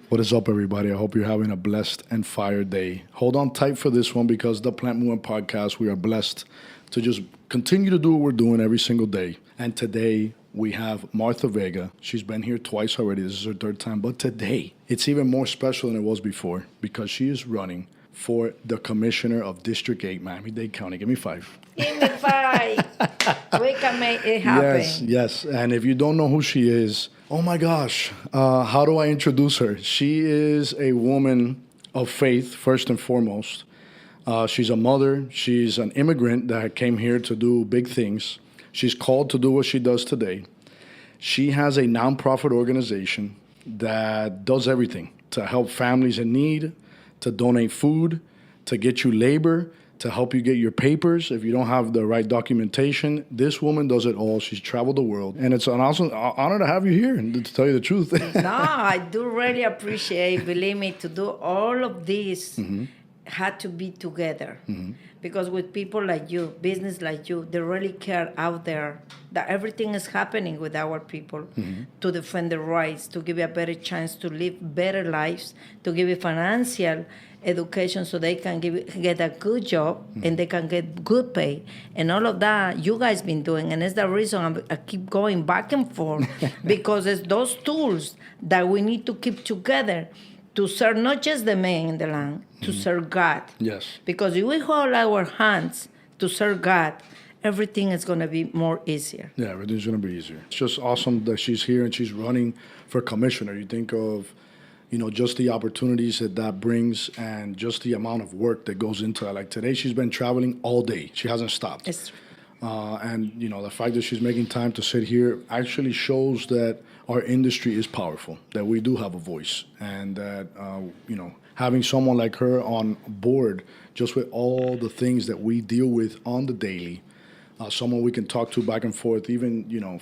What is up, everybody? I hope you're having a blessed and fire day. Hold on tight for this one because the Plant Movement Podcast, we are blessed to just continue to do what we're doing every single day. And today we have Martha Vega. She's been here twice already. This is her third time. But today, it's even more special than it was before because she is running for the Commissioner of District 8, Miami-Dade County. Give me 5. Give me 5. We can make it happen. Yes. And if you don't know who she is, oh my gosh, how do I introduce her? She is a woman of faith, first and foremost. She's a mother. She's an immigrant that came here to do big things. She's called to do what she does today. She has a nonprofit organization that does everything to help families in need, to donate food, to get you labor, to help you get your papers if you don't have the right documentation. This woman does it all. She's traveled the world. And it's an awesome honor to have you here, and to tell you the truth. No, I do really appreciate, believe me, to do all of this had to be together. Because with people like you, business like you, they really care out there that everything is happening with our people to defend their rights, to give you a better chance to live better lives, to give you financial education so they can get a good job and they can get good pay. And all of that you guys been doing. And it's the reason I keep going back and forth because it's those tools that we need to keep together to serve not just the man in the land, to serve God. Yes. Because if we hold our hands to serve God, everything is going to be more easier. Yeah, everything's going to be easier. It's just awesome that she's here and she's running for commissioner. You think of, just the opportunities that brings and just the amount of work that goes into that. Like today, she's been traveling all day. She hasn't stopped. It's true. And the fact that she's making time to sit here actually shows that our industry is powerful, that we do have a voice, and that, having someone like her on board, just with all the things that we deal with on the daily, someone we can talk to back and forth, even,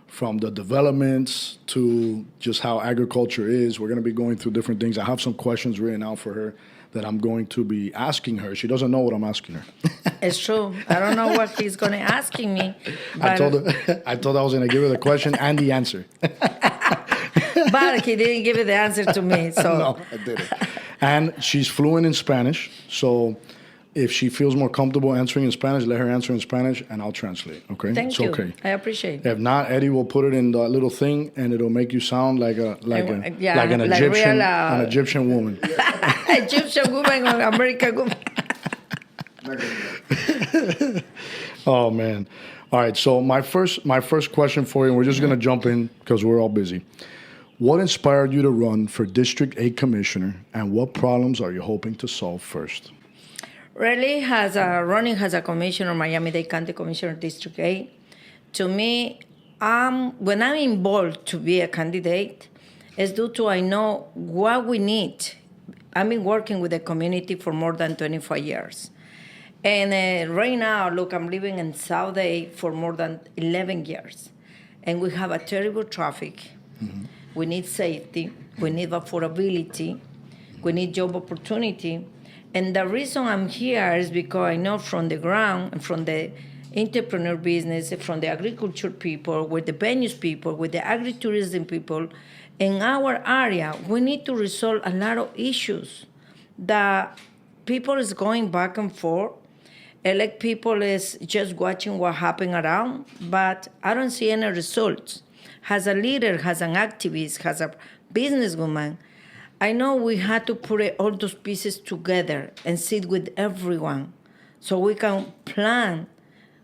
from the developments to just how agriculture is. We're going to be going through different things. I have some questions written out for her that I'm going to be asking her. She doesn't know what I'm asking her. It's true. I don't know what he's going to asking me. I told her I was going to give her the question and the answer. But he didn't give it the answer to me. So No, I didn't. And she's fluent in Spanish. So if she feels more comfortable answering in Spanish, let her answer in Spanish and I'll translate. Okay? Thank you. Okay. I appreciate it. If not, Eddie will put it in the little thing and it'll make you sound like an Egyptian woman. Egyptian woman or American woman. Oh man. All right, so my first question for you, and we're just gonna jump in because we're all busy. What inspired you to run for District 8 Commissioner, and what problems are you hoping to solve first? Really, running as a commissioner, Miami-Dade County Commissioner District 8, to me, when I'm involved to be a candidate, it's due to I know what we need. I've been working with the community for more than 25 years. And right now, look, I'm living in South Day for more than 11 years. And we have a terrible traffic. We need safety. We need affordability. We need job opportunity. And the reason I'm here is because I know from the ground and from the entrepreneur business, from the agriculture people, with the venues people, with the agritourism people, in our area, we need to resolve a lot of issues that people is going back and forth. Elect people is just watching what happening around, but I don't see any results. As a leader, as an activist, as a businesswoman, I know we had to put all those pieces together and sit with everyone so we can plan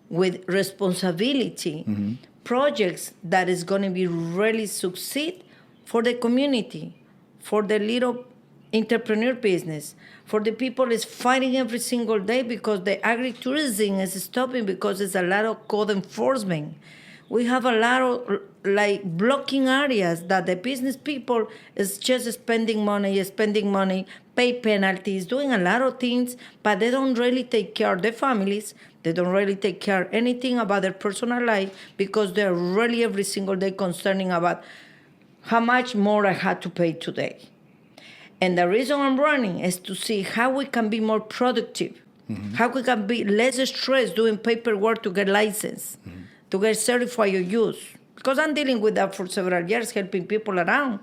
with responsibility projects that is going to be really succeed for the community, for the little entrepreneur business, for the people is fighting every single day because the agritourism is stopping because there's a lot of code enforcement. We have a lot of blocking areas that the business people is just spending money, pay penalties, doing a lot of things, but they don't really take care of their families. They don't really take care of anything about their personal life because they're really every single day concerning about how much more I had to pay today. And the reason I'm running is to see how we can be more productive, how we can be less stressed doing paperwork to get license, to get certified use. Because I'm dealing with that for several years, helping people around.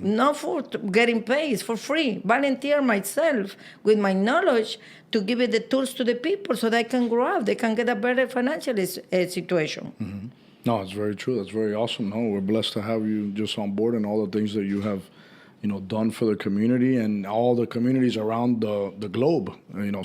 not for getting paid, it's for free. Volunteer myself with my knowledge to give it the tools to the people so they can grow up, they can get a better financial situation. No, it's very true. That's very awesome. No, we're blessed to have you just on board and all the things that you have, done for the community and all the communities around the globe.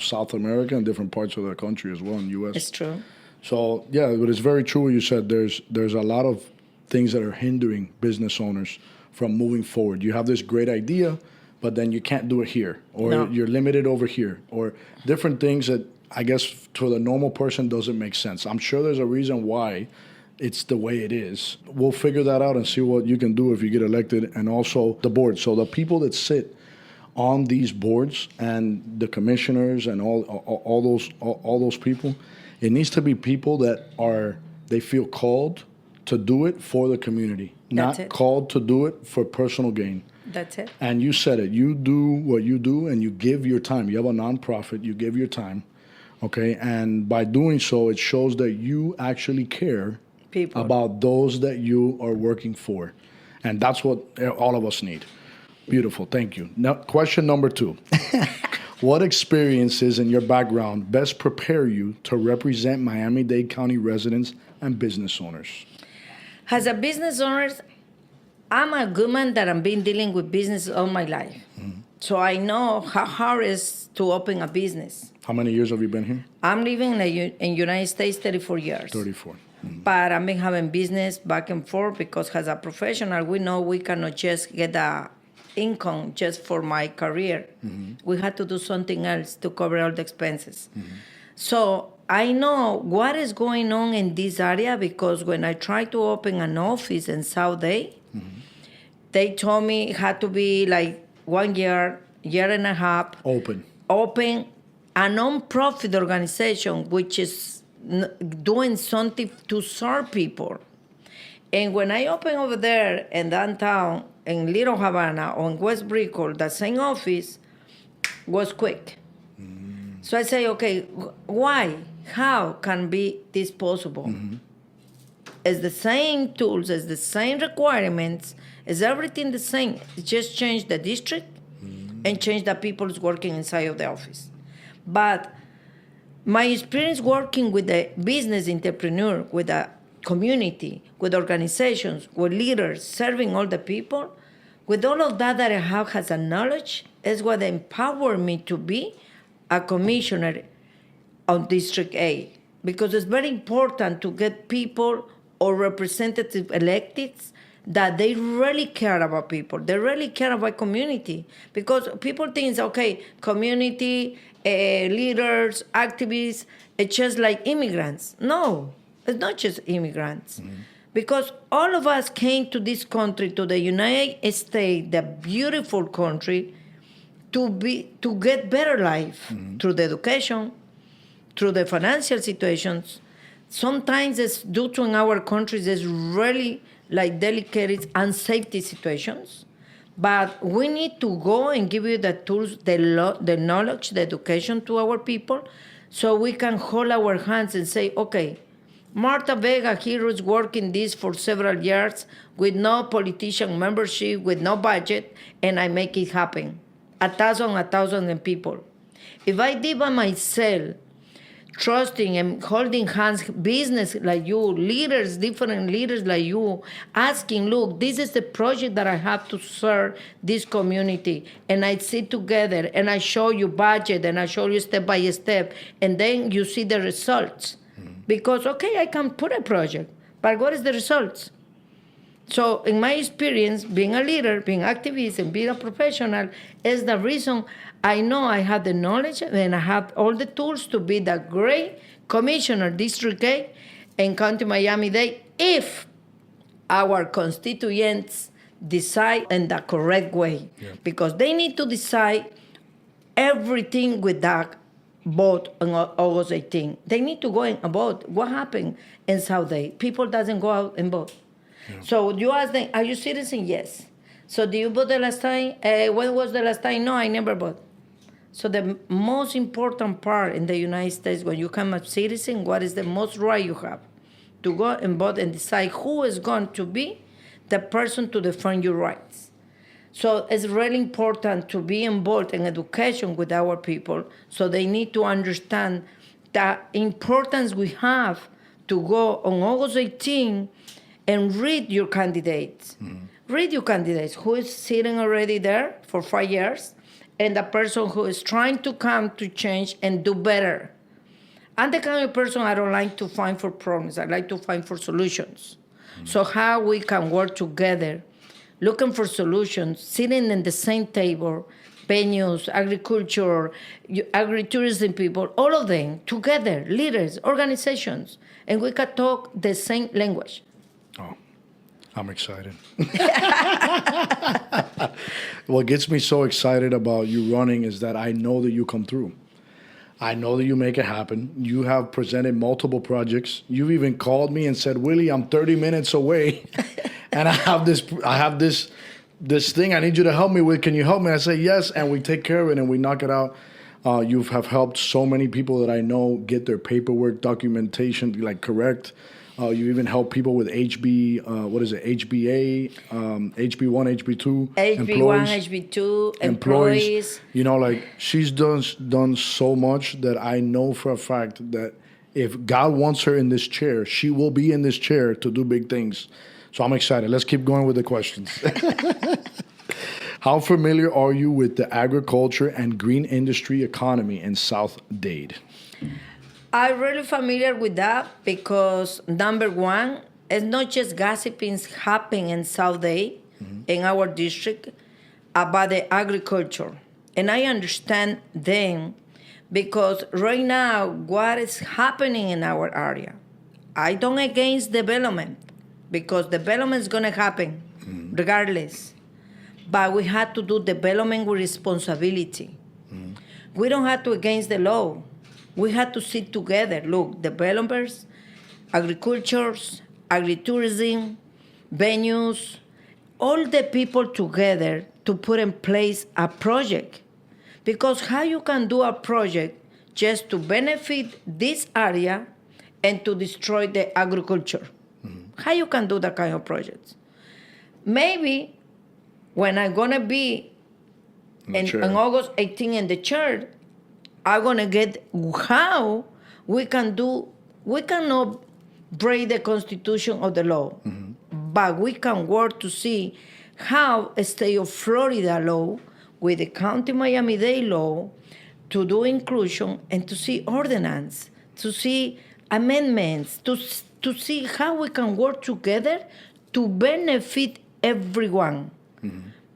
South America and different parts of the country as well in the U.S. It's true. So yeah, but it's very true what you said. There's a lot of things that are hindering business owners from moving forward. You have this great idea, but then you can't do it here, or you're limited over here, or different things that I guess to the normal person doesn't make sense. I'm sure there's a reason why it's the way it is. We'll figure that out and see what you can do if you get elected, and also the board. So the people that sit on these boards and the commissioners and all those people, it needs to be people that they feel called to do it for the community, not called to do it for personal gain. That's it. And you said it. You do what you do, and you give your time. You have a nonprofit. You give your time, okay? And by doing so, it shows that you actually care about those that you are working for. And that's what all of us need. Beautiful. Thank you. Now, question number 2. What experiences in your background best prepare you to represent Miami-Dade County residents and business owners? As a business owner, I'm a woman that I've been dealing with business all my life. So I know how hard it is to open a business. How many years have you been here? I'm living in United States 34 years. 34. But I've been having business back and forth because as a professional, we know we cannot just get a income just for my career. We had to do something else to cover all the expenses. So I know what is going on in this area because when I tried to open an office in South Dade, they told me it had to be like 1 year, year and a half. Open A non-profit organization which is doing something to serve people. And when I opened over there in downtown, in Little Havana, on West Brickell, the same office was quick. So I say, okay, why? How can be this possible? It's the same tools, it's the same requirements, it's everything the same. It just change the district and change the people who's working inside of the office. But my experience working with the business entrepreneur, with the community, with organizations, with leaders, serving all the people, with all of that I have as a knowledge, is what empowered me to be a commissioner on District 8. Because it's very important to get people or representatives elected that they really care about people. They really care about community. Because people think, okay, community, leaders, activists, it's just like immigrants. No, it's not just immigrants. Because all of us came to this country, to the United States, the beautiful country, to get better life through the education, through the financial situations. Sometimes it's due to in our countries, there's really like delicate and safety situations. But we need to go and give you the tools, the knowledge, the education to our people so we can hold our hands and say, okay, Martha Vega Hero is working this for several years with no politician membership, with no budget, and I make it happen. 1,000 people. If I did by myself, trusting and holding hands, business like you, leaders, different leaders like you, asking, look, this is the project that I have to serve this community. And I sit together and I show you budget and I show you step by step. And then you see the results. Because, okay, I can put a project, but what is the results? So in my experience, being a leader, being activist, and being a professional is the reason I know I have the knowledge and I have all the tools to be the great commissioner, District 8, and County Miami-Dade if our constituents decide in the correct way. Because they need to decide everything with that vote on August 18. They need to go and vote. What happened in South Dade? People doesn't go out and vote. So you ask them, are you citizen? Yes. So do you vote the last time? When was the last time? No, I never vote. So the most important part in the United States when you become a citizen, what is the most right you have? To go and vote and decide who is going to be the person to defend your rights. So it's really important to be involved in education with our people, so they need to understand the importance we have to go on August 18 and read your candidates. Read your candidates who is sitting already there for 5 years, and the person who is trying to come to change and do better. I'm the kind of person I don't like to find for problems. I like to find for solutions. So how we can work together, looking for solutions, sitting in the same table, venues, agriculture, agritourism people, all of them together, leaders, organizations, and we can talk the same language. Oh, I'm excited. What gets me so excited about you running is that I know that you come through. I know that you make it happen. You have presented multiple projects. You've even called me and said, "Willie, I'm 30 minutes away, and I have this thing I need you to help me with. Can you help me?" I say yes, and we take care of it and we knock it out. You have helped so many people that I know get their paperwork documentation like correct. You even help people with HBA, HB1, HB2, HB1, HB2, employees. You know, like she's done so much that I know for a fact that if God wants her in this chair, she will be in this chair to do big things. So I'm excited. Let's keep going with the questions. How familiar are you with the agriculture and green industry economy in South Dade? I'm really familiar with that because, number one, it's not just gossiping happening in South Dade, in our district, about the agriculture. And I understand them because right now, what is happening in our area, I don't against development because development is going to happen regardless. But we have to do development with responsibility. We don't have to against the law. We have to sit together. Look, developers, agricultures, agritourism, venues, all the people together to put in place a project. Because how you can do a project just to benefit this area and to destroy the agriculture? How you can do that kind of projects? Maybe when I'm gonna be on August 18 in the church, I'm gonna get how we cannot break the constitution or the law, but we can work to see how a state of Florida law with the county Miami-Dade law to do inclusion and to see ordinance, to see amendments, to see how we can work together to benefit everyone.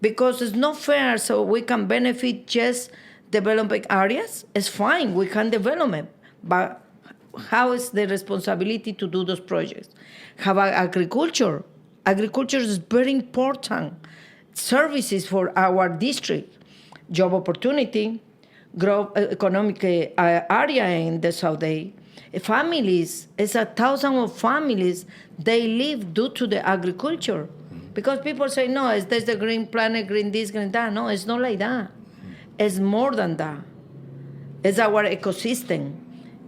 Because it's not fair, so we can benefit just developing areas. It's fine, we can develop it, but how is the responsibility to do those projects? How about agriculture? Agriculture is very important. Services for our district, job opportunity, growth, economic area in the South Dade. Families, it's 1,000 of families, they live due to the agriculture. Because people say, no, there's the green planet, green this, green that. No, it's not like that. It's more than that. It's our ecosystem.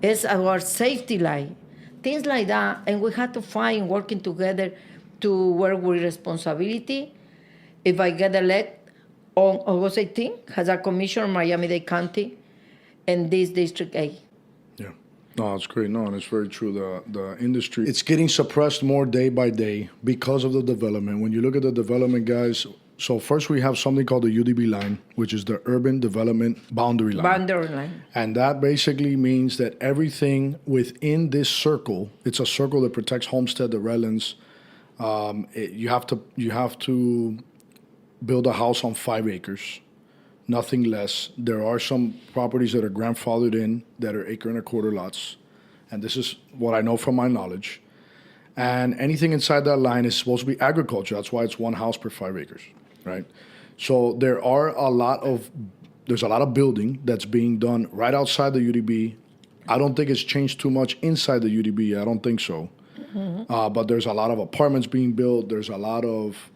It's our safety line. Things like that. And we have to find working together to work with responsibility. If I get elected on August 18, as a commissioner in Miami-Dade County and this District A. Yeah. No, it's great. No, and it's very true. The industry, it's getting suppressed more day by day because of the development. When you look at the development, guys, so first we have something called the UDB line, which is the Urban Development Boundary Line. Boundary line. And that basically means that everything within this circle, it's a circle that protects Homestead, the Redlands. You have to build a house on 5 acres, nothing less. There are some properties that are grandfathered in that are acre and a quarter lots. And this is what I know from my knowledge. And anything inside that line is supposed to be agriculture. That's why it's 1 house per 5 acres, right? So there's a lot of building that's being done right outside the UDB. I don't think it's changed too much inside the UDB. I don't think so. But there's a lot of apartments being built. There's a lot of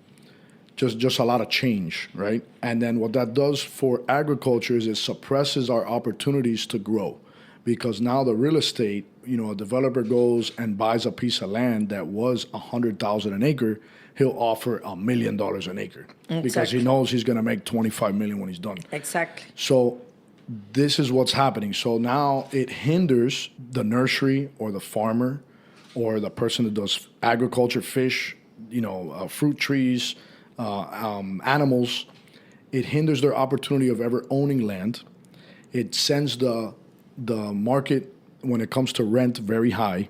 just a lot of change, right? And then what that does for agriculture is it suppresses our opportunities to grow, because now the real estate, a developer goes and buys a piece of land that was $100,000 an acre, he'll offer $1 million an acre because he Exactly. knows he's going to make 25 million when he's done. Exactly. So this is what's happening. So now it hinders the nursery or the farmer or the person that does agriculture, fish, fruit trees, animals. It hinders their opportunity of ever owning land. It sends the market when it comes to rent very high,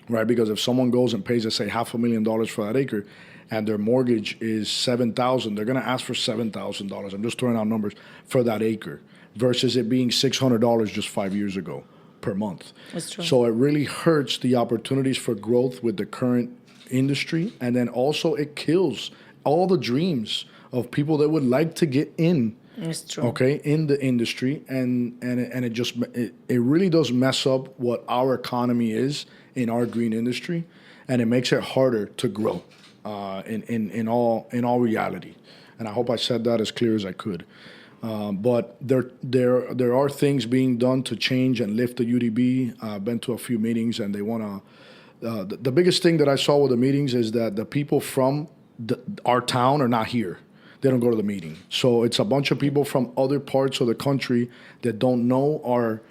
right? Because if someone goes and pays, let's say, $500,000 for that acre, and their mortgage is $7,000, they're going to ask for $7,000. I'm just throwing out numbers for that acre, versus it being $600 just 5 years ago per month. That's true. So it really hurts the opportunities for growth with the current industry, and then also it kills all the dreams of people that would like to get in. It's true. Okay, in the industry, and it really does mess up what our economy is in our green industry, and it makes it harder to grow in all reality. And I hope I said that as clear as I could. But there are things being done to change and lift the UDB. I've been to a few meetings, and they want to. The biggest thing that I saw with the meetings is that the people from our town are not here. They don't go to the meeting. So it's a bunch of people from other parts of the country that don't know our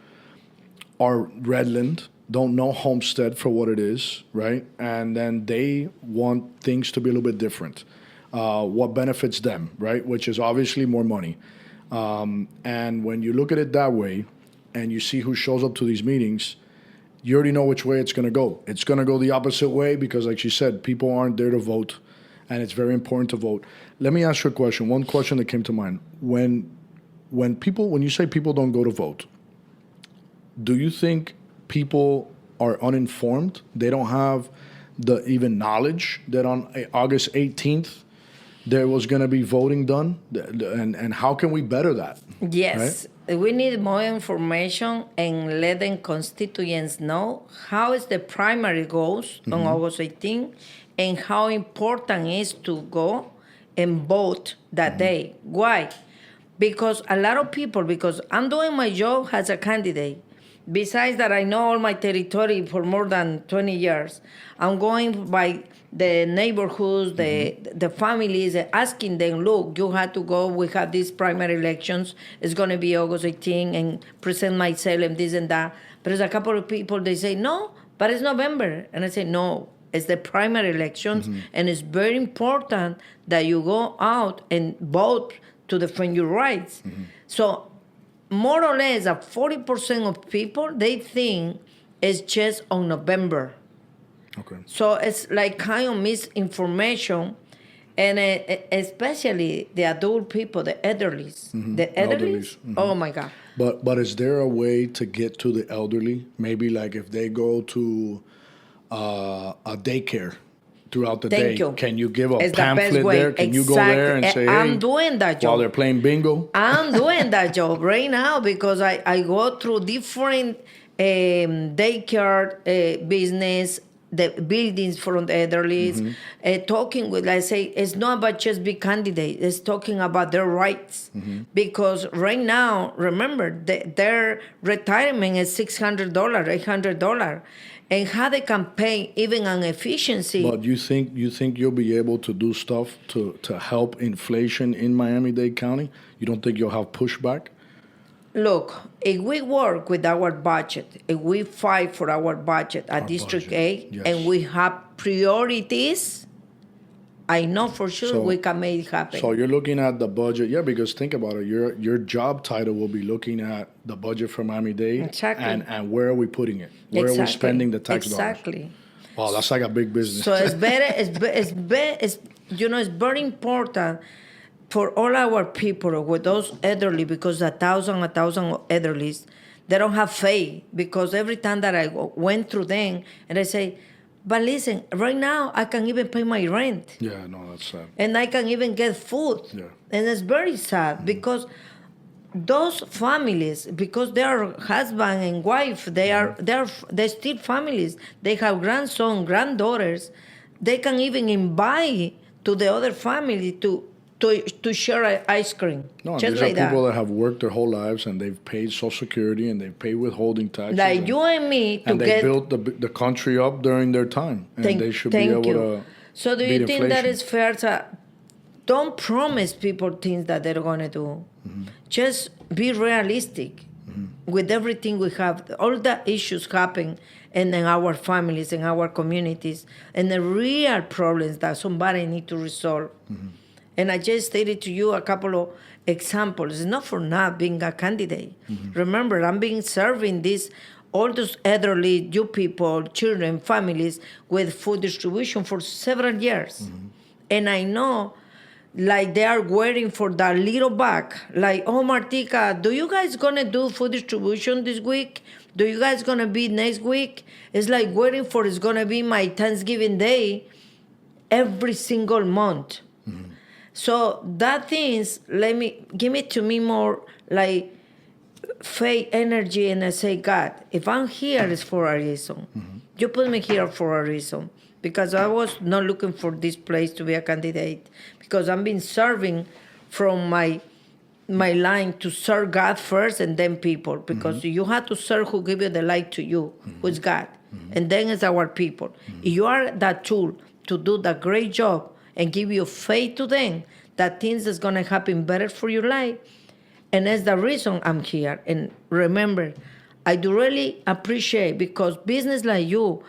Redland, don't know Homestead for what it is, right? And then they want things to be a little bit different. What benefits them, right? Which is obviously more money. And when you look at it that way and you see who shows up to these meetings, you already know which way it's going to go. It's going to go the opposite way because, like she said, people aren't there to vote. And it's very important to vote. Let me ask you a question. One question that came to mind. When you say people don't go to vote, do you think people are uninformed? They don't have the even knowledge that on August 18th there was going to be voting done? And how can we better that? Yes. Right? We need more information and let the constituents know how is the primary goes on August 18th and how important it is to go and vote that day. Why? Because a lot of people, because I'm doing my job as a candidate. Besides that, I know all my territory for more than 20 years. I'm going by the neighborhoods, the families, asking them, look, you have to go. We have these primary elections. It's going to be August 18 and present myself and this and that. But there's a couple of people, they say, no, but it's November. And I say, no, it's the primary elections. And it's very important that you go out and vote to defend your rights. So more or less, 40% of people, they think it's just on November. Okay. So it's like kind of misinformation, and especially the adult people, the elderlies. The elderlies? Oh, my God. But is there a way to get to the elderly? Maybe like if they go to a daycare throughout the day, can you give a It's pamphlet there? Can you go there and say, hey, I'm doing that job. while they're playing bingo? I'm doing that job right now because I go through different daycare business, the buildings for the elderly, talking with, I say, it's not about just be candidate, it's talking about their rights. Because right now, remember, their retirement is $600, $800. And how they can pay even on efficiency. But you think you'll be able to do stuff to help inflation in Miami-Dade County? You don't think you'll have pushback? Look, if we work with our budget, if we fight for our budget at District A, and we have priorities, I know for sure we can make it happen. So you're looking at the budget, because think about it. Your job title will be looking at the budget for Miami-Dade, exactly, and where are we putting it? Where are we spending the tax dollars? Exactly. Wow, that's like a big business. So it's better. It's very important for all our people with those elderly, because a thousand elderlies, they don't have faith, because every time that I went through them and I say, but listen, right now I can even pay my rent. Yeah, no, that's sad. And I can even get food. Yeah. And it's very sad because those families, because they are husband and wife, they're still families. They have grandson, granddaughters. They can even invite to the other family to share ice cream. No, just these like are people that have worked their whole lives and they've paid Social Security and they've paid withholding taxes. Like you and me to and they built the country up during their time, and they should be able to So do you think that is fair to don't promise people things that they're going to do? Just be realistic with everything we have. All the issues happen in our families, in our communities, and the real problems that somebody need to resolve. And I just stated to you a couple of examples. It's not for not being a candidate. Remember, I'm being serving all those elderly, you people, children, families with food distribution for several years. And I know, like, they are waiting for that little bag. Like, oh, Martika, do you guys gonna do food distribution this week? Do you guys gonna be next week? It's like waiting for it's gonna be my Thanksgiving Day every single month. So that things, give it to me more like faith, energy, and I say, God, if I'm here, it's for a reason. You put me here for a reason. Because I was not looking for this place to be a candidate. Because I've been serving from my line to serve God first and then people. Because you have to serve who give you the light to you, who is God. And then it's our people. If you are that tool to do the great job and give you faith to them that things is going to happen better for your life. And that's the reason I'm here. And remember, I do really appreciate, because business like you,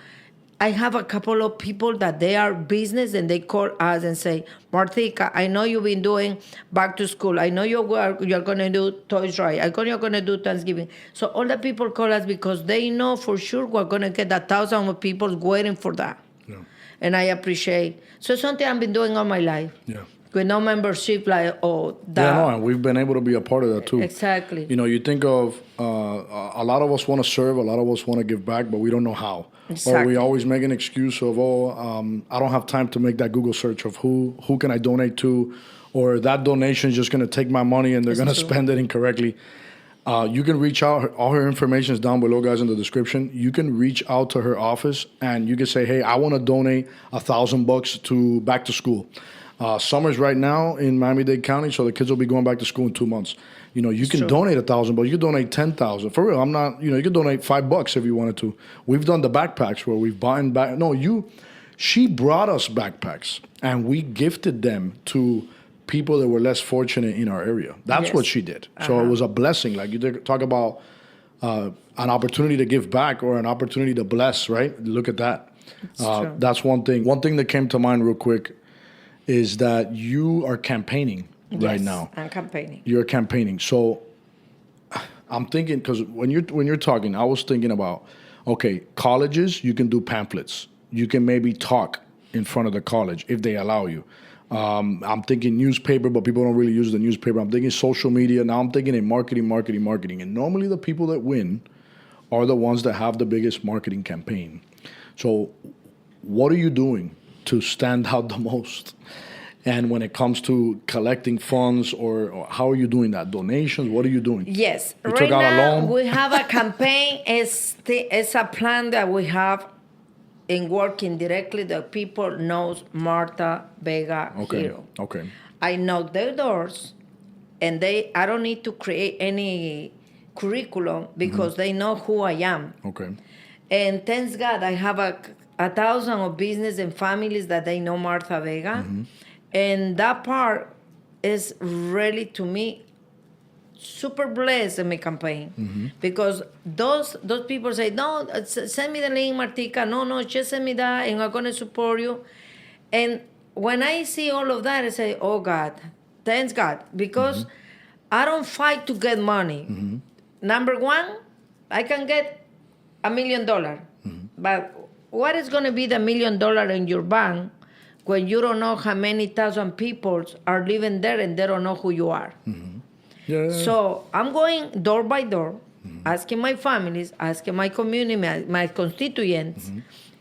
I have a couple of people that they are business and they call us and say, Martika, I know you've been doing back to school. I know you're going to do Toys Right. I know you're going to do Thanksgiving. So all the people call us because they know for sure we're going to get 1,000 of people waiting for that. Yeah. And I appreciate. So it's something I've been doing all my life. Yeah. With no membership, like, oh, that. Yeah, no, and we've been able to be a part of that too. Exactly. You know, you think of a lot of us want to serve, a lot of us want to give back, but we don't know how. Exactly. Or we always make an excuse of, I don't have time to make that Google search of who can I donate to, or that donation is just going to take my money and they're going to spend it incorrectly. You can reach out. All her information is down below, guys, in the description. You can reach out to her office and you can say, hey, I want to donate $1,000 to back to school. Summer's right now in Miami-Dade County, so the kids will be going back to school in 2 months. You know, you can donate $1,000, but you can donate 10,000. For real, I'm not. You know, you can donate $5 if you wanted to. We've done the backpacks where we've bought back. No, she brought us backpacks and we gifted them to people that were less fortunate in our area. That's what she did. So it was a blessing. Like you talk about an opportunity to give back or an opportunity to bless. Right? Look at that. That's one thing. One thing that came to mind real quick is that you are campaigning right now. I'm campaigning. You're campaigning. So I'm thinking, because when you're talking, I was thinking about, okay, colleges, you can do pamphlets. You can maybe talk in front of the college if they allow you. I'm thinking newspaper, but people don't really use the newspaper. I'm thinking social media. Now I'm thinking in marketing. And normally the people that win are the ones that have the biggest marketing campaign. So what are you doing to stand out the most? And when it comes to collecting funds, or how are you doing that? Donations? What are you doing? Yes. You right took out now, a loan? we have a campaign. It's a plan that we have in working directly. The people knows Martha Vega Hero. Okay. I knock their doors, and I don't need to create any curriculum because they know who I am. Okay. And thanks God, I have 1,000 of business and families that they know Martha Vega. And that part is really, to me, super blessed in my campaign. Because those people say, no, send me the link, Martika. No, just send me that and I'm going to support you. And when I see all of that, I say, oh, God, thanks God. Because I don't fight to get money. Number one, I can get $1 million. But what is going to be the $1 million in your bank when you don't know how many thousand people are living there and they don't know who you are? Yeah. So I'm going door by door, asking my families, asking my community, my constituents,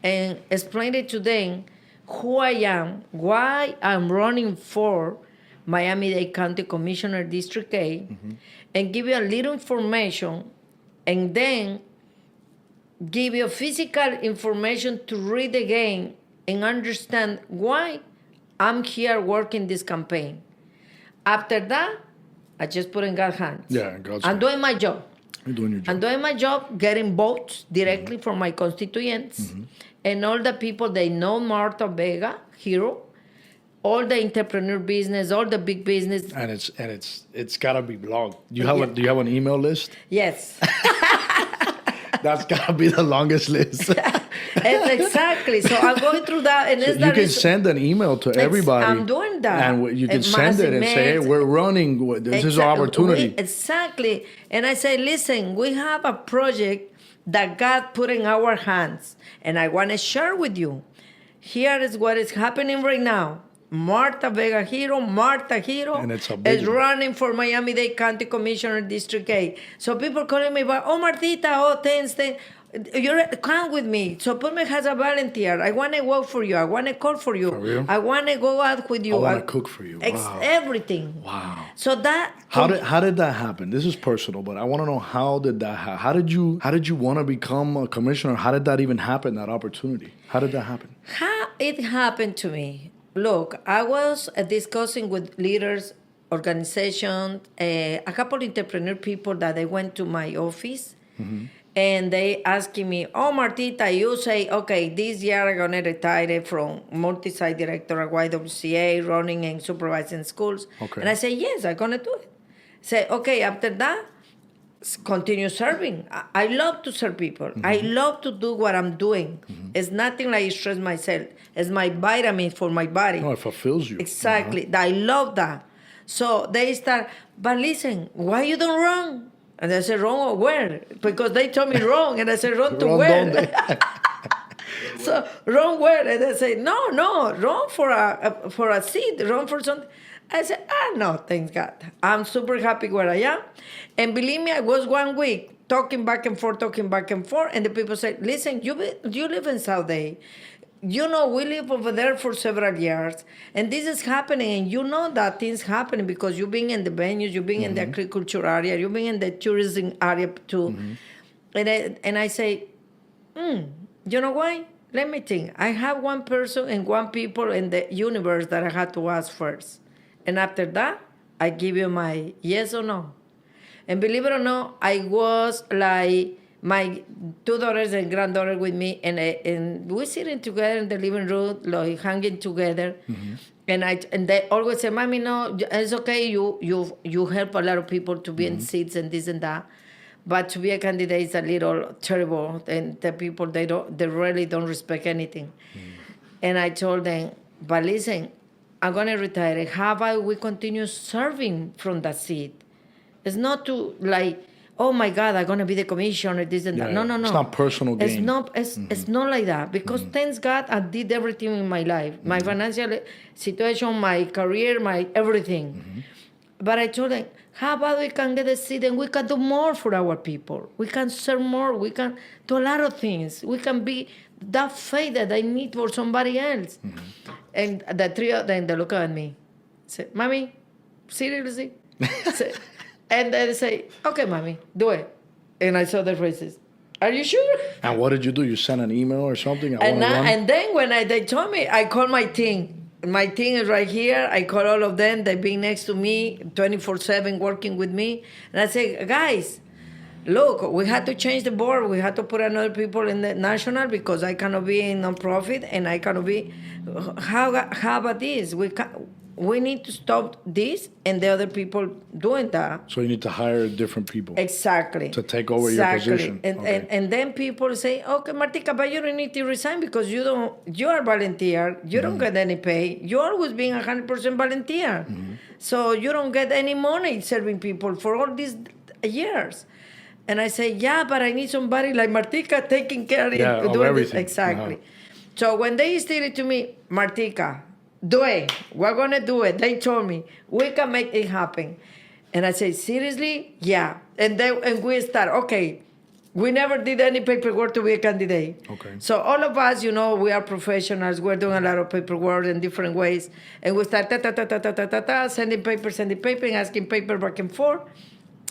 and explaining to them who I am, why I'm running for Miami-Dade County Commissioner District 8, and give you a little information, and then give you physical information to read again and understand why I'm here working this campaign. After that, I just put in God's hands. Yeah, God's I'm hands. doing my job. You're doing your job. I'm doing my job, getting votes directly from my constituents, and all the people, they know Martha Vega Hero, all the entrepreneur business, all the big business. And it's gotta be blogged. Do you have an email list? Yes. That's gotta be the longest list. Exactly. So I'm going through that, and So it's you can send an email to everybody. I'm doing that. And you can And send it and say, hey, mass we're running. This is our opportunity. Exactly. And I say, listen, we have a project that God put in our hands, and I want to share with you. Here is what is happening right now. Martha Vega Hero, And it's a big is one. running for Miami-Dade County Commissioner District 8. So people calling me back, oh, Martita, oh, thanks. You're come with me. So put me as a volunteer. I want to work for you. I want to call for you. For real? I want to go out with you. I want to cook for you. Wow. Everything. Wow. So that How did that happen? This is personal, but I want to know, how did that happen? How did you want to become a commissioner? How did that even happen, that opportunity? How did that happen? how it happened to me. Look, I was discussing with leaders, organizations, a couple entrepreneur people that they went to my office, and they asking me, "Oh, Martita, you say, okay, this year I'm gonna retire from multi-site director at YWCA, running and supervising schools." Okay. And I say, "Yes, I'm gonna do it." Say, okay, after that, continue serving. I love to serve people. I love to do what I'm doing. It's nothing like stress myself. It's my vitamin for my body. No, it fulfills you. Exactly. I love that. So they start, but listen, why you don't run? And I said, wrong where? Because they told me wrong. And I said, wrong to Run where? donde? So wrong where? And they say, no, wrong for a seat, wrong for something. I said, no, thank God. I'm super happy where I am. And believe me, I was 1 week talking back and forth. And the people said, listen, you live in South Day. You know, we live over there for several years. And this is happening. And you know that things happening because you've been in the venues, you've been in the agriculture area, you've been in the tourism area too. And I say, you know why? Let me think. I have one person and one people in the universe that I had to ask first. And after that, I give you my yes or no. And believe it or not, I was like my 2 daughters and granddaughter with me, and we're sitting together in the living room, like hanging together. And they always say, "Mommy, no, it's okay. You help a lot of people to be in seats and this and that, but to be a candidate is a little terrible. And the people they really don't respect anything." And I told them, "But listen, I'm gonna retire. How about we continue serving from that seat? It's not to like, oh my God, I'm gonna be the commissioner, this and that. Yeah, No. It's not personal gain. It's not like that, because thanks God I did everything in my life, my financial situation, my career, my everything. But I told them, how about we can get a seat and we can do more for our people? We can serve more. We can do a lot of things. We can be that faith that I need for somebody else." And the three of them, they look at me, say, "Mommy, seriously?" And they say, "Okay, Mommy, do it." And I saw their faces. "Are you sure?" And what did you do? You sent an email or something? And then when they told me, I called my team. My team is right here. I call all of them. They've been next to me 24/7 working with me. And I say, "Guys, look, we had to change the board. We had to put another people in the national because I cannot be in nonprofit and I cannot be. How about this? We need to stop this and the other people doing that." So you need to hire different people. Exactly. To take over your position. And then people say, "Okay, Martica, but you don't need to resign because you are volunteer. You don't get any pay. You always being 100% volunteer. So you don't get any money serving people for all these years." And I say, "Yeah, but I need somebody like Martica taking care of doing everything." This. Exactly. So when they stated to me, "Martica, do it. We're going to do it." They told me, "We can make it happen." And I say, "Seriously?" "Yeah." And we start, okay, we never did any paperwork to be a candidate. Okay. So all of us, we are professionals. We're doing a lot of paperwork in different ways. And we start sending paper, and asking paper back and forth.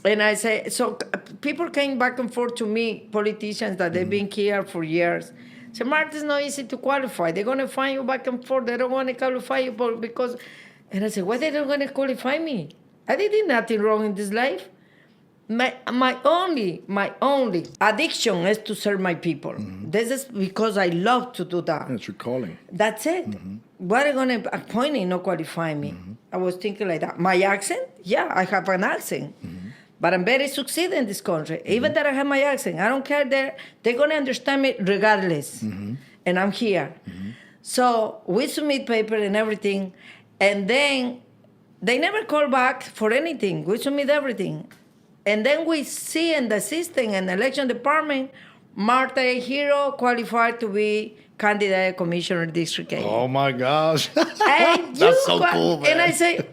And I say, so people came back and forth to me, politicians that they've been here for years. So, "Mark, it's not easy to qualify. They're going to find you back and forth. They don't want to qualify you because..." And I said, "Why they don't going to qualify me? I did nothing wrong in this life." My only addiction is to serve my people. This is because I love to do that. That's your calling. That's it. What are going to appoint me, not qualify me? I was thinking like that. My accent? Yeah, I have an accent. But I'm very succeeding in this country. Even that I have my accent, I don't care. They're going to understand me regardless. And I'm here. So we submit paper and everything. And then they never call back for anything. We submit everything. And then we see in the system and election department, Martha Hero qualified to be candidate commissioner district 8. Oh my gosh. And That's so cool, man. And I say,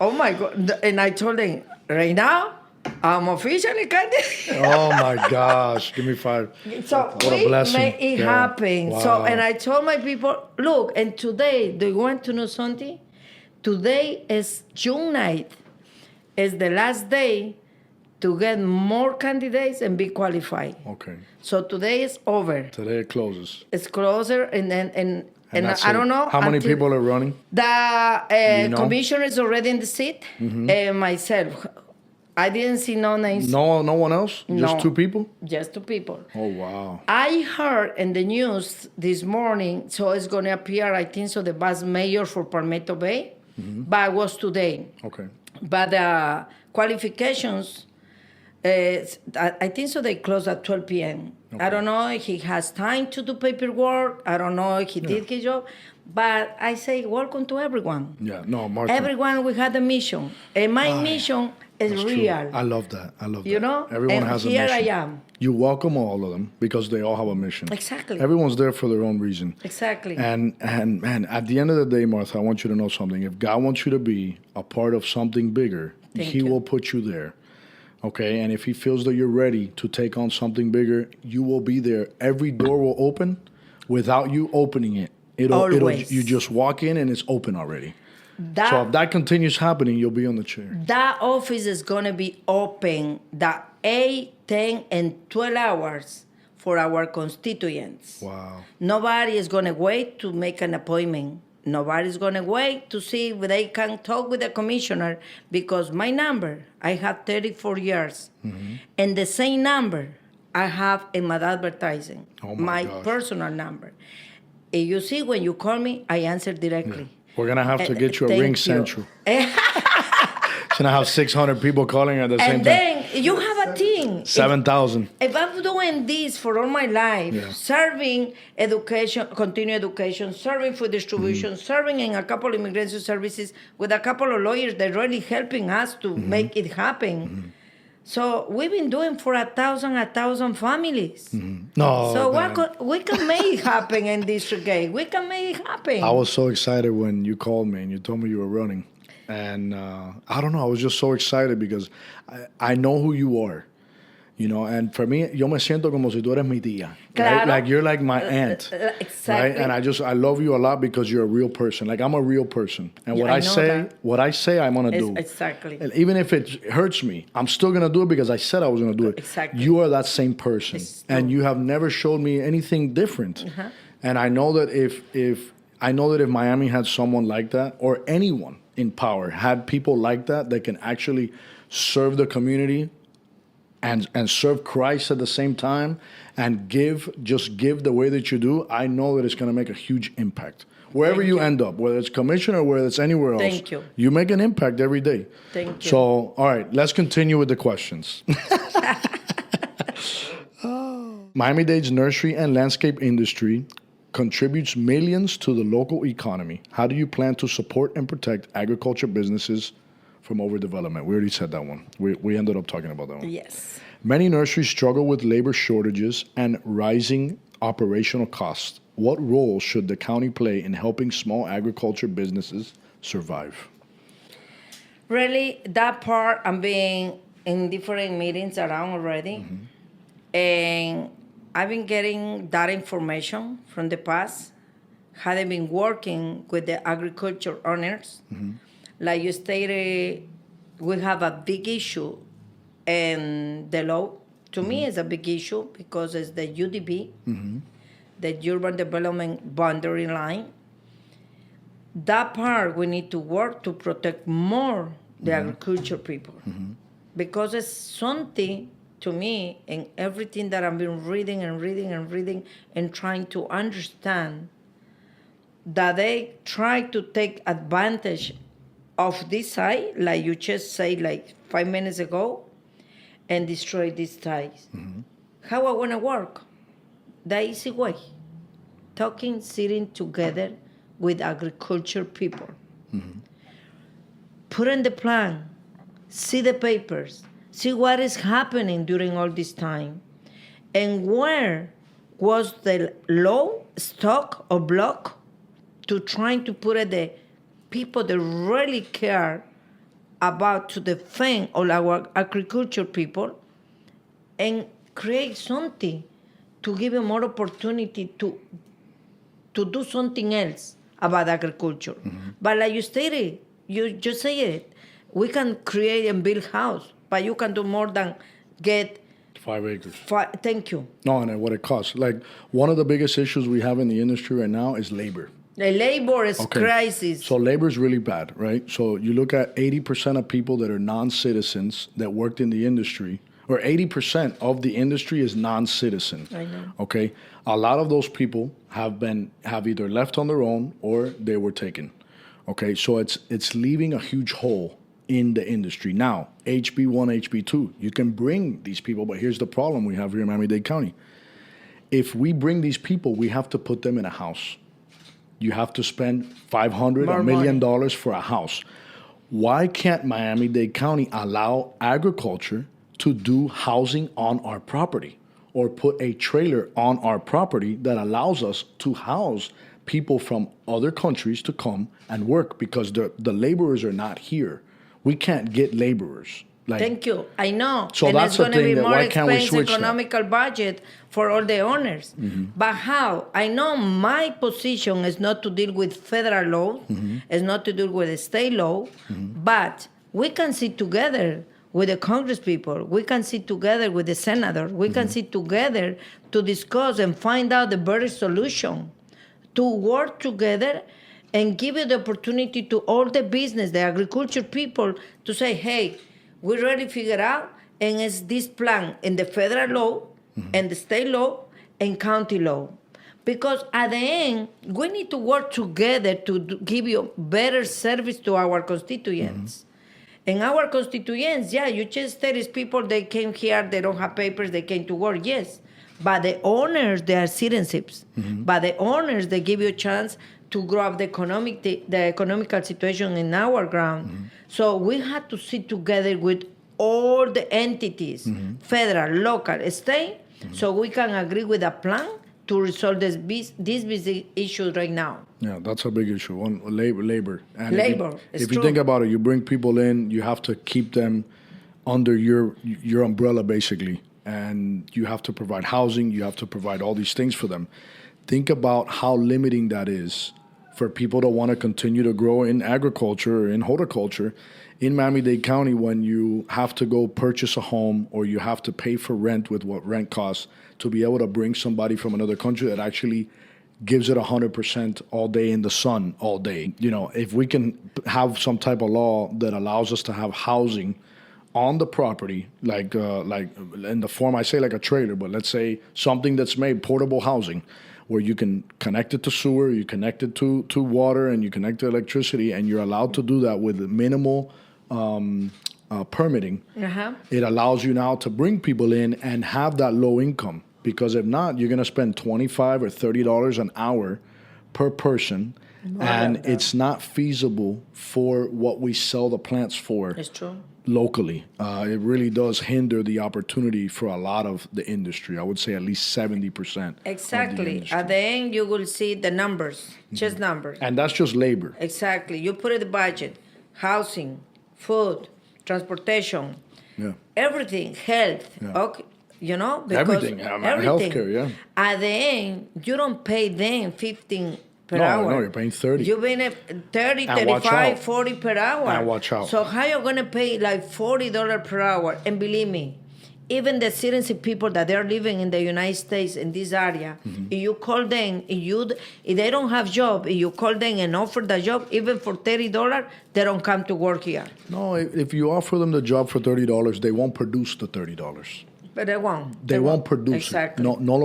oh my God. And I told them, right now, I'm officially candidate. Oh my gosh. Give me 5. So What a we blessing. made it happen. Wow. So, and I told my people, look, and today, do you want to know something? Today is June 9th. It's the last day to get more candidates and be qualified. Okay. So today is over. Today it closes. It's closer, and that's I it. don't know. How many until- people are running? The You know? commissioner is already in the seat, and myself. I didn't see no names. No one else? Just No. 2 people? Just 2 people. Oh, wow. I heard in the news this morning, so it's going to appear, I think so, the vice mayor for Palmetto Bay, but it was today. Okay. But the qualifications, I think so they close at 12 p.m. I don't know if he has time to do paperwork. I don't know if he did his job. But I say, welcome to everyone. Yeah, no, Martha. Everyone, we had a mission. And my mission is That's true. real. I love that. You know? Everyone And has a here mission. I am. You welcome all of them because they all have a mission. Exactly. Everyone's there for their own reason. Exactly. And man, at the end of the day, Martha, I want you to know something. If God wants you to be a part of something bigger, Thank He you. will put you there. Okay? And if He feels that you're ready to take on something bigger, you will be there. Every door will open without you opening it. Always. You just walk in and it's open already. That, So if that continues happening, you'll be on the chair. that office is going to be open the 8, 10, and 12 hours for our constituents. Wow. Nobody is going to wait to make an appointment. Nobody's going to wait to see if they can talk with the commissioner because my number, I have 34 years. And the same number I have in my advertising, Oh my my gosh. personal number. And you see, when you call me, I answer directly. We're going to have to get you a Thank Ring you. Central. It's going to have 600 people calling at the same And time. then you have a team. 7,000. If I'm doing this for all my life, Yeah. serving education, continuing education, serving food distribution, serving in a couple of immigration services with a couple of lawyers that really helping us to make it happen. So we've been doing for 1,000 families. No, So man. we can make it happen in District 8. We can make it happen. I was so excited when you called me and you told me you were running. And I don't know, I was just so excited because I know who you are. You know, and for me, yo me siento como si tú eres mi tía. Right? Claro. Like you're like my aunt. Exactly. Right? And I love you a lot because you're a real person. Like I'm a real person. And Yeah, what I I know say, that. what I say I'm gonna do. Exactly. And even if it hurts me, I'm still gonna do it because I said I was gonna do it. Exactly. You are that same person. It's And true. you have never showed me anything different. And I know that if Miami had someone like that, or anyone in power had people like that that can actually serve the community and serve Christ at the same time and give the way that you do, I know that it's going to make a huge impact. Wherever Thank you you. end up, whether it's commissioner or whether it's anywhere else, Thank you. you make an impact every day. Thank you. So, all right, let's continue with the questions. Miami-Dade's nursery and landscape industry contributes millions to the local economy. How do you plan to support and protect agriculture businesses from overdevelopment? We already said that one. We ended up talking about that one. Yes. Many nurseries struggle with labor shortages and rising operational costs. What role should the county play in helping small agriculture businesses survive? Really, that part I'm being in different meetings around already. And I've been getting that information from the past. Had I been working with the agriculture owners, like you stated, we have a big issue, and the law to me is a big issue because it's the UDB, the urban development boundary line. That part we need to work to protect more the agriculture people. because it's something to me in everything that I've been reading and trying to understand, that they try to take advantage of this side, like you just said like 5 minutes ago, and destroy these ties. How I want to work? The easy way. Talking, sitting together with agriculture people. Put in the plan, see the papers, see what is happening during all this time, and where was the law stuck or block to trying to put the people that really care about to defend all our agriculture people and create something to give them more opportunity to do something else about agriculture. But like you stated, you just say it, we can create and build house, but you can do more than get 5 acres. Thank you. No, and what it costs. Like, one of the biggest issues we have in the industry right now is labor. The labor is crisis. So labor is really bad, right? So you look at 80% of people that are non-citizens that worked in the industry, or 80% of the industry is non-citizen. I know. Okay, a lot of those people have either left on their own or they were taken. Okay, so it's leaving a huge hole in the industry. Now, HB1, HB2, you can bring these people, but here's the problem we have here in Miami-Dade County. If we bring these people, we have to put them in a house. You have to spend $500, $1 million for a house. Why can't Miami-Dade County allow agriculture to do housing on our property, or put a trailer on our property that allows us to house people from other countries to come and work, because the laborers are not here. We can't get laborers. Like, thank you. I know. So and that's it's going to be that, more why can't we expensive switch economical budget for all the owners. But how? I know my position is not to deal with federal law, it's not to deal with the state law, but we can sit together with the Congress people, we can sit together with the senators, we can sit together to discuss and find out the better solution, to work together and give you the opportunity to all the business, the agriculture people, to say, hey, we already figured out, and it's this plan in the federal law and the state law and county law. Because at the end, we need to work together to give you better service to our constituents. And our constituents, yeah, you just said is people, they came here, they don't have papers, they came to work, yes. But the owners, they are citizens. But the owners, they give you a chance to grow up the economical situation in our ground. So we have to sit together with all the entities, federal, local, state, so we can agree with a plan to resolve these busy issues right now. Yeah, that's a big issue. One, labor. And Labor. If you think about it, you bring people in, you have to keep them under your umbrella, basically. And you have to provide housing, you have to provide all these things for them. Think about how limiting that is for people to want to continue to grow in agriculture or in horticulture in Miami-Dade County, when you have to go purchase a home or you have to pay for rent with what rent costs, to be able to bring somebody from another country that actually gives it 100% all day in the sun all day. You know, if we can have some type of law that allows us to have housing on the property, like in the form, I say like a trailer, but let's say something that's made portable housing, where you can connect it to sewer, you connect it to water, and you connect to electricity, and you're allowed to do that with minimal permitting. It allows you now to bring people in and have that low income, because if not, you're going to spend $25 or $30 an hour per person, and it's not feasible for what we sell the plants for. It's true. Locally. It really does hinder the opportunity for a lot of the industry. I would say at least 70%. Exactly. At the end, you will see the numbers, just numbers. And that's just labor. Exactly. You put in the budget, housing, food, transportation, everything, health, okay, you know? Because everything. Healthcare, yeah. At the end, you don't pay them 15 per hour. No, you're paying 30. You're paying 30, 35, 40 per hour. And watch out. So how you going to pay like $40 per hour? And believe me, even the citizen people that they're living in the United States in this area, if you call them, if they don't have job, if you call them and offer the job, even for $30, they don't come to work here. No, if you offer them the job for $30, they won't produce the $30. But they won't. They won't produce exactly. it. No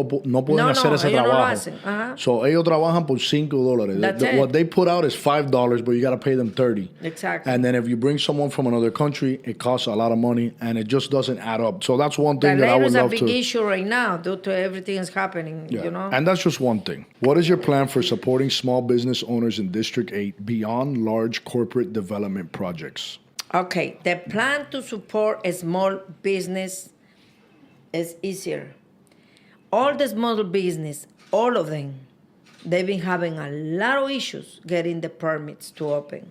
pueden hacer ese ellos no lo trabajo. hacen. Ajá. So ellos trabajan por $5. That's it. What they put out is $5, but you got to pay them 30. Exactly. And then if you bring someone from another country, it costs a lot of money, and it just doesn't add up. So that's one thing that I would love to. Labor is a big issue right now due to everything that's happening. Yeah. You know. And that's just one thing. What is your plan for supporting small business owners in District 8 beyond large corporate development projects? Okay, the plan to support a small business is easier. All the small business, all of them, they've been having a lot of issues getting the permits to open,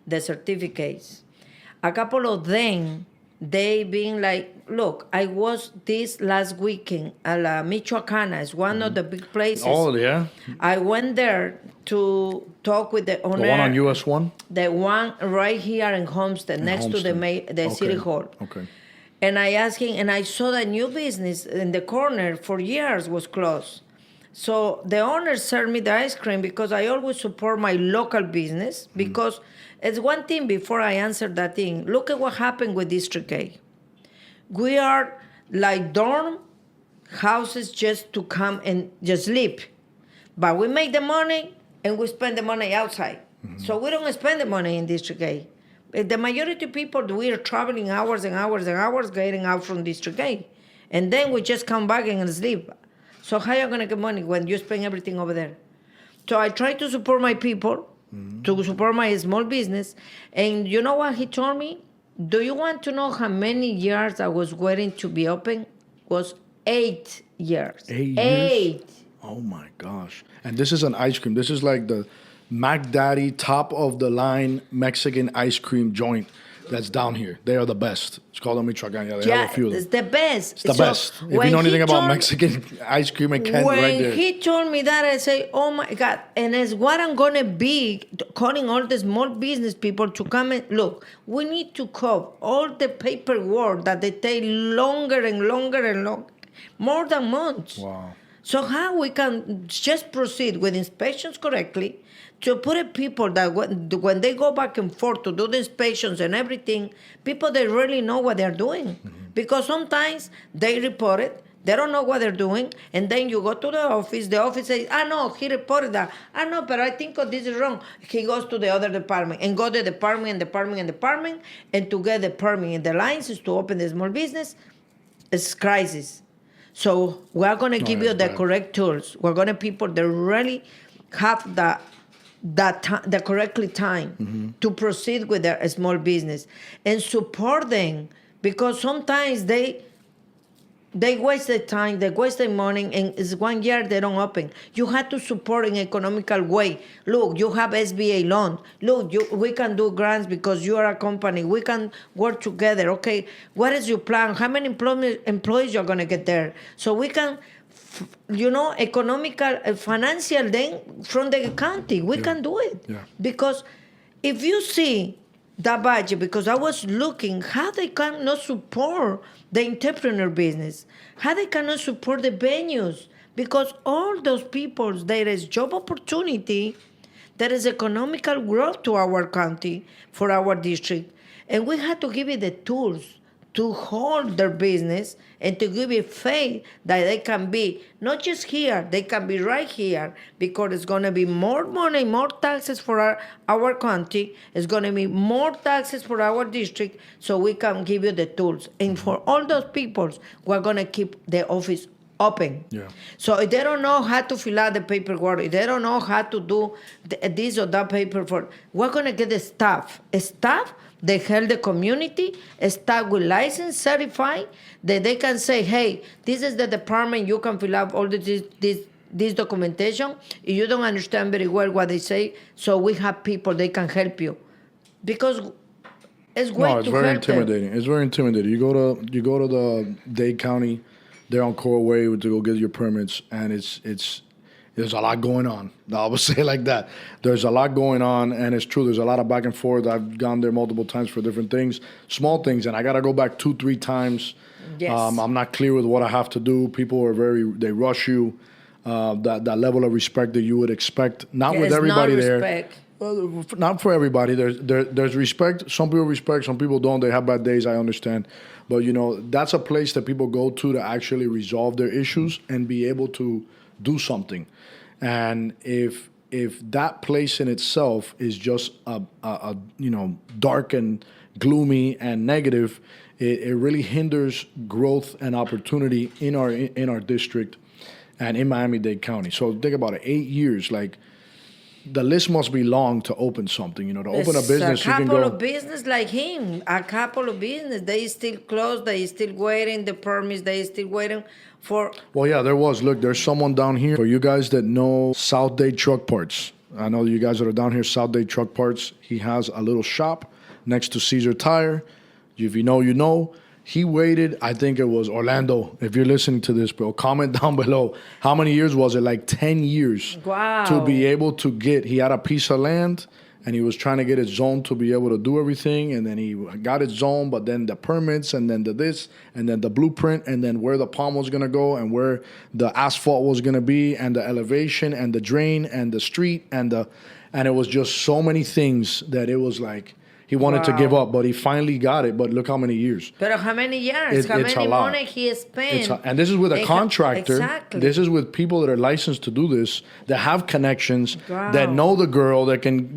the certificates. A couple of them, they've been like, look, I was this last weekend at La Michoacana, it's one of the big places. Oh, yeah? I went there to talk with the owner. The one on US 1? The one right here in Homestead, next to the Homestead. City Hall. Okay. And I asked him, and I saw that new business in the corner for years was closed. So the owner served me the ice cream because I always support my local business. Because it's one thing before I answer that thing. Look at what happened with District A. We are like dorm houses just to come and just sleep. But we make the money and we spend the money outside. So we don't spend the money in District A. The majority of people, we are traveling hours and hours and hours getting out from District A. And then we just come back and sleep. So how are you going to get money when you spend everything over there? So I try to support my people, to support my small business. And you know what he told me? Do you want to know how many years I was waiting to be open? Was 8 years. 8 years? 8. Oh my gosh. And this is an ice cream. This is like the Mac-Daddy top of the line Mexican ice cream joint that's down here. They are the best. It's called a Michoacan. Yeah, they have a few of them. It's the best. It's the best. If you know anything about Mexican ice cream and candy, right there. When he told me that, I say, oh my God. And it's what I'm going to be calling all the small business people to come and look. We need to cope all the paperwork that they take longer and longer and longer, more than months. Wow. So how we can just proceed with inspections correctly, to put it people that when they go back and forth to do the inspections and everything, people that really know what they're doing. Because sometimes they report it, they don't know what they're doing, and then you go to the office says, no, he reported that. No, but I think this is wrong. He goes to the other department, and go to the department, and to get the permit and the license to open the small business, it's crisis. So we're going to give you the correct tools. We're going to people that really have the correctly time to proceed with their small business and support them, because sometimes they waste their time, they waste their money, and it's 1 year they don't open. You have to support in economical way. Look, you have SBA loan. Look, we can do grants because you are a company. We can work together. Okay, what is your plan? How many employees you're going to get there? So we can, economical, financial, then from the county, we can do it. Yeah. Because if you see the budget, because I was looking how they cannot support the entrepreneur business, how they cannot support the venues, because all those people, there is job opportunity, there is economical growth to our county, for our district, and we have to give it the tools to hold their business and to give it faith that they can be not just here, they can be right here, because it's going to be more money, more taxes for our county. It's going to be more taxes for our district, so we can give you the tools. And for all those people, we're going to keep the office open. Yeah. So if they don't know how to fill out the paperwork, if they don't know how to do this or that paperwork, we're going to get the staff. They help the community, staff with license, certified, that they can say, hey, this is the department, you can fill out all this documentation. If you don't understand very well what they say, so we have people, they can help you. Because it's great to help them. It's very intimidating. It's very intimidating. You go to the Dade County, they're on Court Way to go get your permits, and there's a lot going on. I would say it like that. There's a lot going on, and it's true. There's a lot of back and forth. I've gone there multiple times for different things, small things, and I got to go back 2-3 times Yes. I'm not clear with what I have to do. People are they rush you. That level of respect that you would expect, not with It's everybody not there. respect. Well, not for everybody. There's respect. Some people respect. Some people don't. They have bad days. I understand, but that's a place that people go to actually resolve their issues and be able to do something. And if that place in itself is just a dark and gloomy and negative, it really hinders growth and opportunity in our district and in Miami-Dade County. So think about it. 8 years, like. The list must be long to open something. To open a business, you can go. A couple of business like him, a couple of business, they still closed, they still waiting the permits, they still waiting for. Well, yeah, there was. Look, there's someone down here. For you guys that know South Dade Truck Parts, I know you guys that are down here, South Dade Truck Parts, he has a little shop next to Caesar Tire. If you know, you know. He waited, I think it was Orlando. If you're listening to this, bro, comment down below. How many years was it? Like 10 years. Wow. To be able to he had a piece of land and he was trying to get his zone to be able to do everything. And then he got his zone, but then the permits and then the this and then the blueprint and then where the pond was going to go and where the asphalt was going to be and the elevation and the drain and the street and it was just so many things that it was like, he wanted to give up, but he finally got it. But look how many years. But how many years? How many money he spent? And this is with a contractor. Exactly. This is with people that are licensed to do this, that have connections, that know the girl, that can,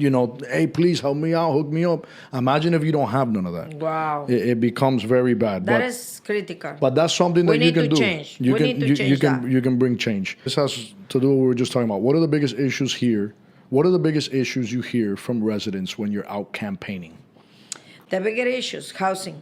hey, please help me out, hook me up. Imagine if you don't have none of that. Wow. It becomes very bad. That is critical. But that's something that you can do. Change. We need to change that. You can bring change. This has to do with what we were just talking about. What are the biggest issues here? What are the biggest issues you hear from residents when you're out campaigning? The bigger issues, housing.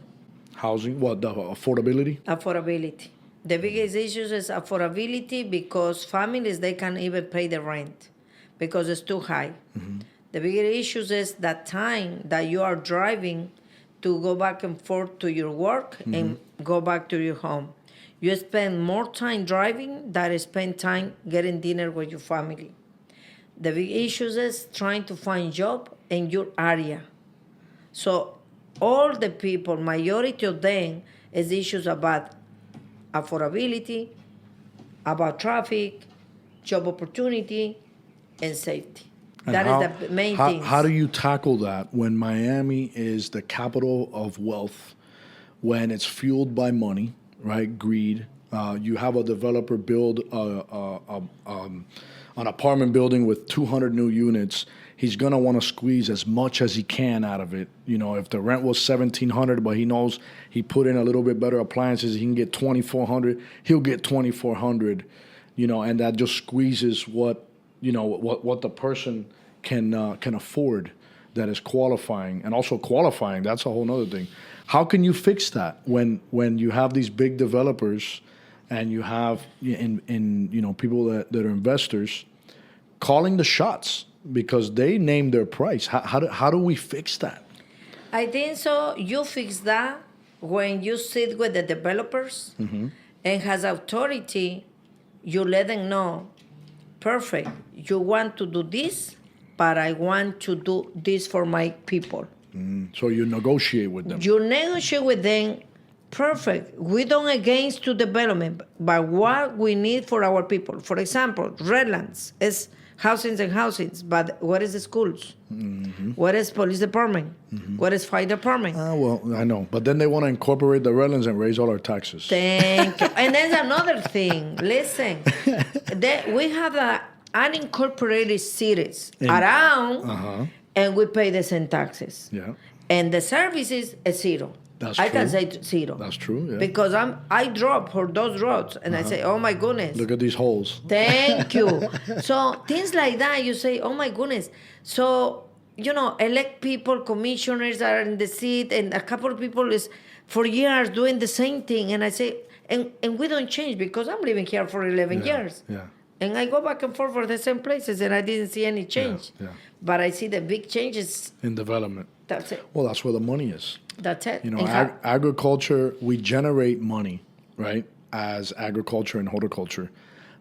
Housing? What, the affordability? Affordability. The biggest issues is affordability because families, they can't even pay the rent because it's too high. Mm-hmm. The bigger issues is that time that you are driving to go back and forth to your work mm-hmm. and go back to your home. You spend more time driving than you spend time getting dinner with your family. The big issues is trying to find job in your area. So all the people, majority of them, is issues about affordability, about traffic, job opportunity, and safety. And that is the main thing. How do you tackle that when Miami is the capital of wealth, when it's fueled by money, right? Greed. You have a developer build an apartment building with 200 new units. He's gonna want to squeeze as much as he can out of it. If the rent was $1,700, but he knows he put in a little bit better appliances, he can get $2,400. He'll get $2,400. And that just squeezes what the person can afford. That is qualifying, and also qualifying. That's a whole other thing. How can you fix that when you have these big developers, and you have people that are investors calling the shots? Because they name their price. How do we fix that? I think so. You fix that when you sit with the developers mm-hmm. and has authority. You let them know, perfect. You want to do this, but I want to do this for my people. So you negotiate with them. You negotiate with them. Perfect. We don't against to development, but what we need for our people. For example, Redlands is housings and housings, but what is the schools? Mm-hmm. What is police department? Mm-hmm. What is fire department? Well, I know, but then they want to incorporate the Redlands and raise all our taxes. Thank you. And there's another thing. Listen, we have unincorporated cities around, uh-huh. and we pay the same taxes. Yeah. And the services is zero. I can say zero. That's true, yeah. Because I drove for those roads and uh-huh. I say, oh my goodness. Look at these holes. Thank you. So things like that, you say, oh my goodness. So, elect people, commissioners are in the seat, and a couple of people is for years doing the same thing. And I say, and we don't change because I'm living here for 11 years. Yeah. And I go back and forth for the same places and I didn't see any change. Yeah. But I see the big changes. In development. That's it. Well, that's where the money is. That's it. Agriculture, we generate money, right, as agriculture and horticulture,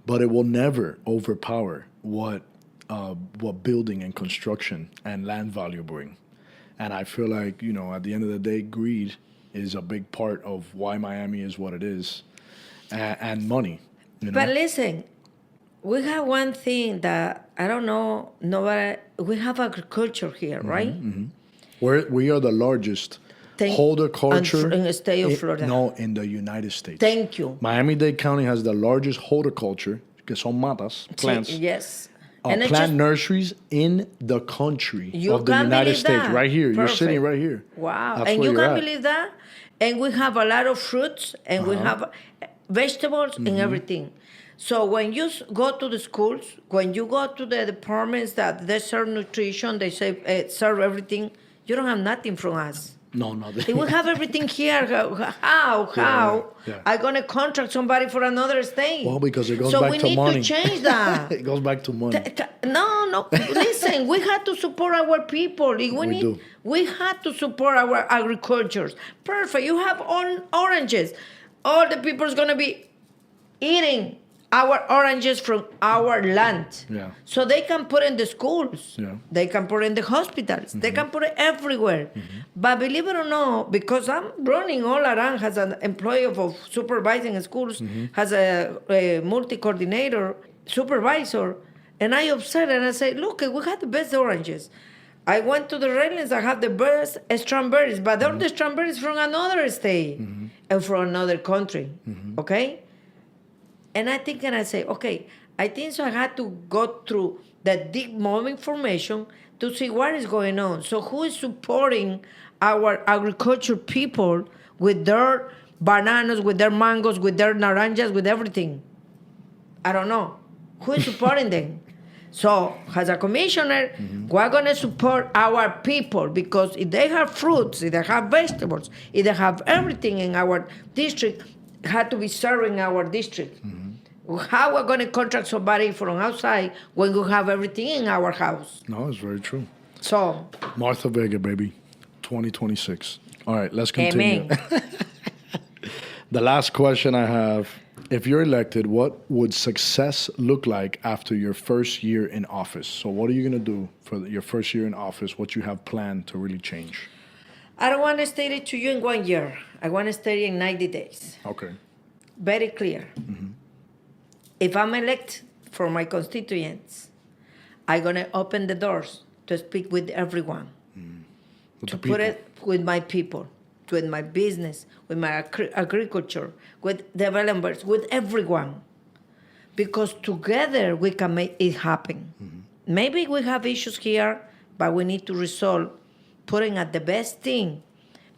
but it will never overpower what building and construction and land value bring. And I feel like, at the end of the day, greed is a big part of why Miami is what it is, and money. You know? But listen, we have one thing that I don't know. Nobody. We have agriculture here, right? We are the largest horticulture in the state of Florida. in the United States. Thank you. Miami-Dade County has the largest horticulture, que son matas, plants, Yes. plant just, nurseries in the country You of the can't United believe States. that. Right here. You're Perfect. sitting right here. Wow. That's And where you you're can't at. believe that? And we have a lot of fruits and we have vegetables and everything. So when you go to the schools, when you go to the departments that they serve nutrition, they say serve everything, you don't have nothing from us. No. If we have everything here, how Yeah. I gonna contract somebody for another state? Well, because it goes so back we to need money. to change that. It goes back to money. No. Listen, we have to support our people. If We do. We have to support our agricultures. Perfect. You have oranges. All the people is gonna be eating our oranges from our land. Yeah. So they can put in the schools. Yeah. They can put in the hospitals. They can put it everywhere. But believe it or not, because I'm running all around as an employee of supervising schools, as a multi-coordinator, supervisor, and I observed and I say, look, we have the best oranges. I went to the Redlands, I have the best strawberries, but all the strawberries from another state and from another country, okay? And I think, and I say, okay, I think so I had to go through that deep more information to see what is going on. So who is supporting our agriculture people with their bananas, with their mangoes, with their naranjas, with everything? I don't know. Who is supporting them? So as a commissioner, we're going to support our people because if they have fruits, if they have vegetables, if they have everything in our district, had to be serving our district. How we're going to contract somebody from outside when we have everything in our house? No, it's very true. So, Martha Vega, baby, 2026. All right, let's continue. amen. The last question I have, if you're elected, what would success look like after your first year in office? So what are you going to do for your first year in office? What you have planned to really change? I don't want to state it to you in 1 year. I want to state it in 90 days. Okay. Very clear. If I'm elected for my constituents, I'm going to open the doors to speak with everyone, to put it with my people, with my business, with my agriculture, with developers, with everyone. Because together we can make it happen. Maybe we have issues here, but we need to resolve putting at the best thing.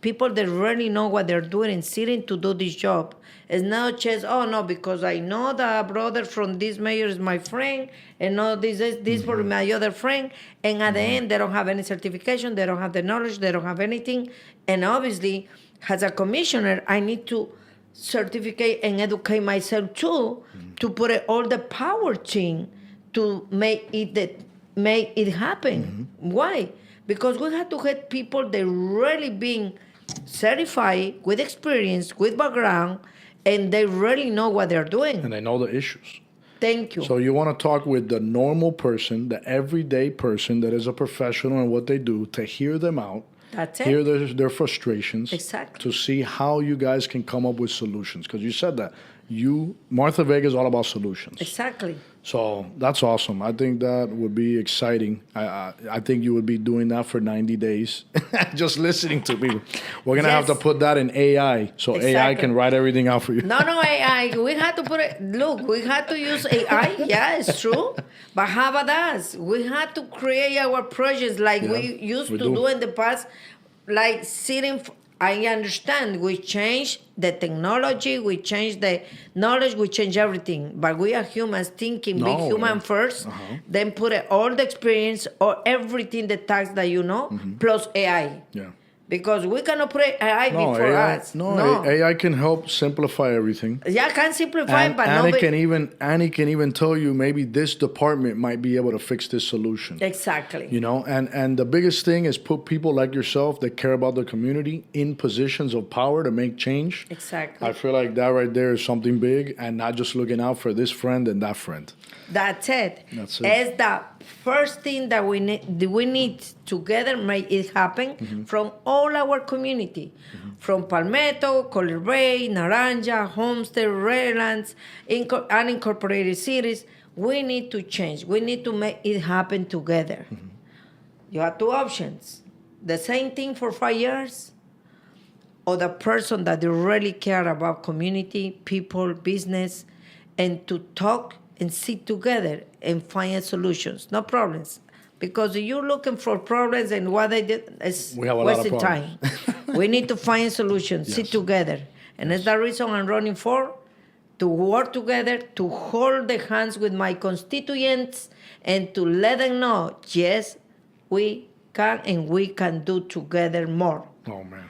People that really know what they're doing and sitting to do this job. It's not just, oh no, because I know the brother from this mayor is my friend, and no, this for my other friend, and at the end they don't have any certification, they don't have the knowledge, they don't have anything. And obviously, as a commissioner, I need to certificate and educate myself too, to put all the power chain to make it happen. Why? Because we have to get people that really being certified, with experience, with background, and they really know what they're doing. And they know the issues. Thank you. So you want to talk with the normal person, the everyday person that is a professional in what they do, to hear them out, That's it. hear their frustrations, Exactly. to see how you guys can come up with solutions. Because you said that. Martha Vega is all about solutions. Exactly. So that's awesome. I think that would be exciting. I think you would be doing that for 90 days, just listening to people. We're going to have to Yes. put that in AI, so AI Exactly. can write everything out for you. No, AI. We had to put it. Look, we had to use AI. Yeah, it's true. But how about us? We had to create our projects like Yeah, we used we to do. do in the past, like sitting. I understand we changed the technology, we changed the knowledge, we changed everything. But we are humans thinking No, big human yeah. first, then put all the experience or everything, the tasks that you know, plus AI. Yeah. Because we cannot put AI No, before AI, us. AI can help simplify everything. Yeah, I can simplify, And, but and nobody... it can even tell you maybe this department might be able to fix this solution. Exactly. You know, and the biggest thing is put people like yourself that care about the community in positions of power to make change. Exactly. I feel like that right there is something big, and not just looking out for this friend and that friend. That's it. That's it. It's the first thing that we need together make it happen from all all our community, from Palmetto, Color Bay, Naranja, Homestead, Redlands, unincorporated cities. We need to change. We need to make it happen together. You have two options. The same thing for 5 years, or the person that they really care about community, people, business, and to talk and sit together and find solutions, no problems. Because you're looking for problems and what they did is We have a lot of wasting time. We need to find solutions, sit together. And that's the reason I'm running for, to work together, to hold the hands with my constituents and to let them know, yes, we can and we can do together more. Oh, man.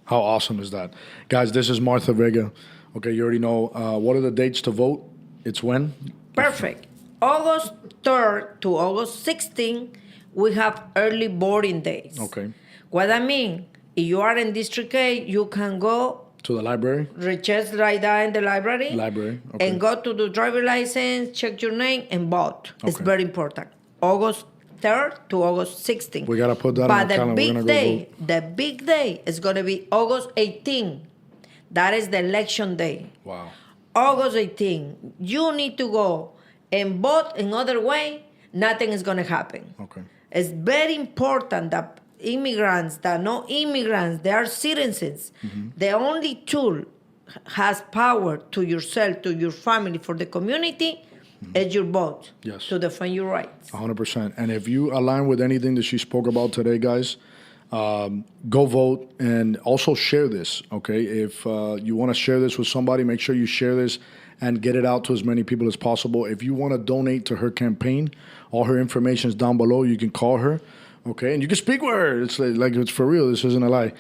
How awesome is that? Guys, this is Martha Vega. Okay, you already know. What are the dates to vote? It's when? Perfect. August 3rd to August 16th, we have early voting days. Okay. What I mean, if you are in District A, you can go To the library? register right there in the library. Library, okay. And go to the driver license, check your name, and vote. It's Okay. very important. August 3rd to August 16th. We got to put that But on the calendar. We're big gonna day, go the big day is going to be August 18th. That is the election day. vote. Wow. August 18th. You need to go and vote in other way. Nothing is going to happen. Okay. It's very important that immigrants, that no immigrants, they are citizens. The only tool has power to yourself, to your family, for the community, is your vote. Yes. To defend your rights. 100%. And if you align with anything that she spoke about today, guys, go vote and also share this, okay? If you want to share this with somebody, make sure you share this and get it out to as many people as possible. If you want to donate to her campaign, all her information is down below. You can call her, okay? And you can speak with her. It's like it's for real. This isn't a lie.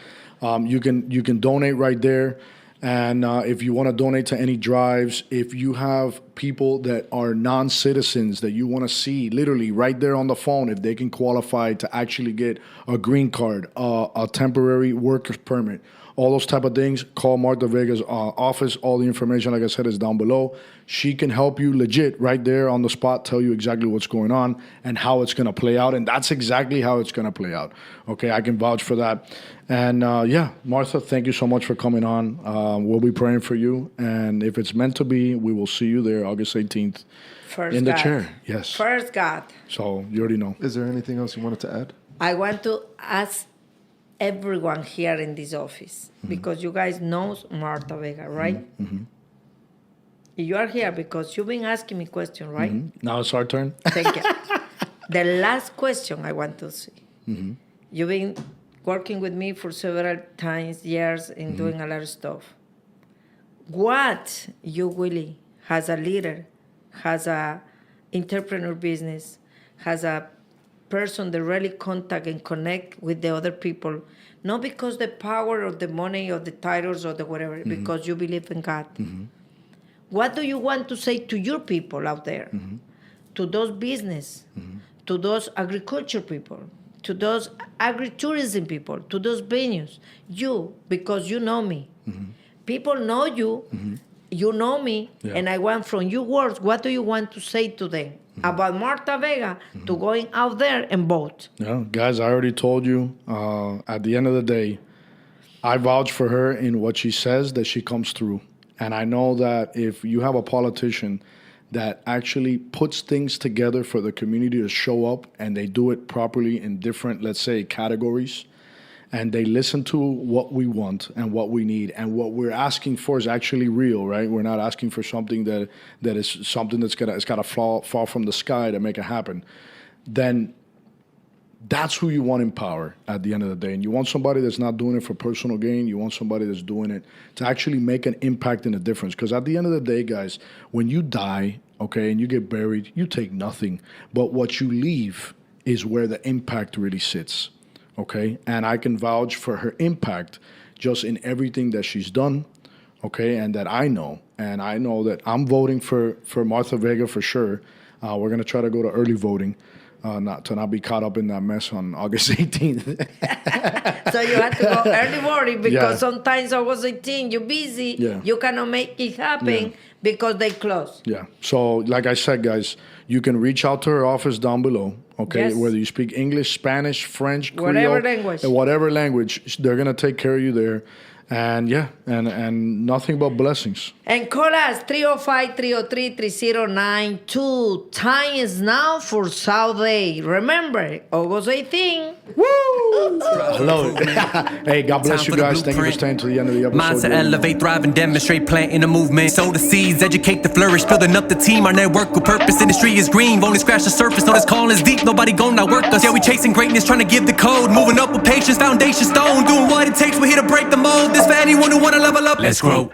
You can donate right there. And if you want to donate to any drives, if you have people that are non-citizens that you want to see literally right there on the phone, if they can qualify to actually get a green card, a temporary worker's permit, all those type of things, call Martha Vega's office. All the information, like I said, is down below. She can help you legit right there on the spot, tell you exactly what's going on and how it's going to play out. And that's exactly how it's going to play out. Okay, I can vouch for that. And yeah, Martha, thank you so much for coming on. We'll be praying for you. And if it's meant to be, we will see you there August 18th First in the God. chair. Yes. First God. So you already know. Is there anything else you wanted to add? I want to ask everyone here in this office, because you guys know Martha Vega, right? You are here because you've been asking me questions, right? Now it's our turn. Thank you. The last question I want to see. You've been working with me for several years and doing a lot of stuff. What you really, as a leader, has a entrepreneur business, has a person that really contact and connect with the other people, not because the power or the money or the titles or the whatever, because you believe in God. What do you want to say to your people out there, to those business, to those agriculture people, to those agritourism people, to those venues? You, because you know me. People know you, you know me, and I want from your words, what do you want to say to them about Martha Vega to going out there and vote? Yeah, guys, I already told you. At the end of the day, I vouch for her in what she says, that she comes through. And I know that if you have a politician that actually puts things together for the community to show up, and they do it properly in different, let's say, categories, and they listen to what we want and what we need, and what we're asking for is actually real, right? We're not asking for something that is something that's gotta fall from the sky to make it happen. Then that's who you want in power at the end of the day. And you want somebody that's not doing it for personal gain. You want somebody that's doing it to actually make an impact and a difference. Because at the end of the day, guys, when you die, okay, and you get buried, you take nothing. But what you leave is where the impact really sits, okay? And I can vouch for her impact just in everything that she's done, okay, and that I know. And I know that I'm voting for Martha Vega for sure. We're going to try to go to early voting. Not be caught up in that mess on August 18th. So you have to go early voting because Yeah. sometimes August 18th you're busy. Yeah. You cannot make it happen Yeah. because they close. Yeah. So, like I said, guys, you can reach out to her office down below. Okay, Yes. whether you speak English, Spanish, French, Whatever Creole, language. whatever language, they're gonna take care of you there, and yeah, and nothing but blessings. And call us 305-303-3092. Time is now for Saturday. Remember, August 18th. Woo! I love it. Hey, God bless Time you for the guys. Thank you for blueprint. staying to the end of the episode. Mindset, elevate, thrive, and demonstrate, planting a movement. Sow the seeds, educate the flourish, building up the team. Our network with purpose, industry is green. Only scratch the surface, know this call is deep. Nobody gon' outwork us. Yeah, we chasing greatness, trying to give the code. Moving up with patience, foundation stone. Doing what it takes, we're here to break the mold. This for anyone who wanna level up. Let's grow.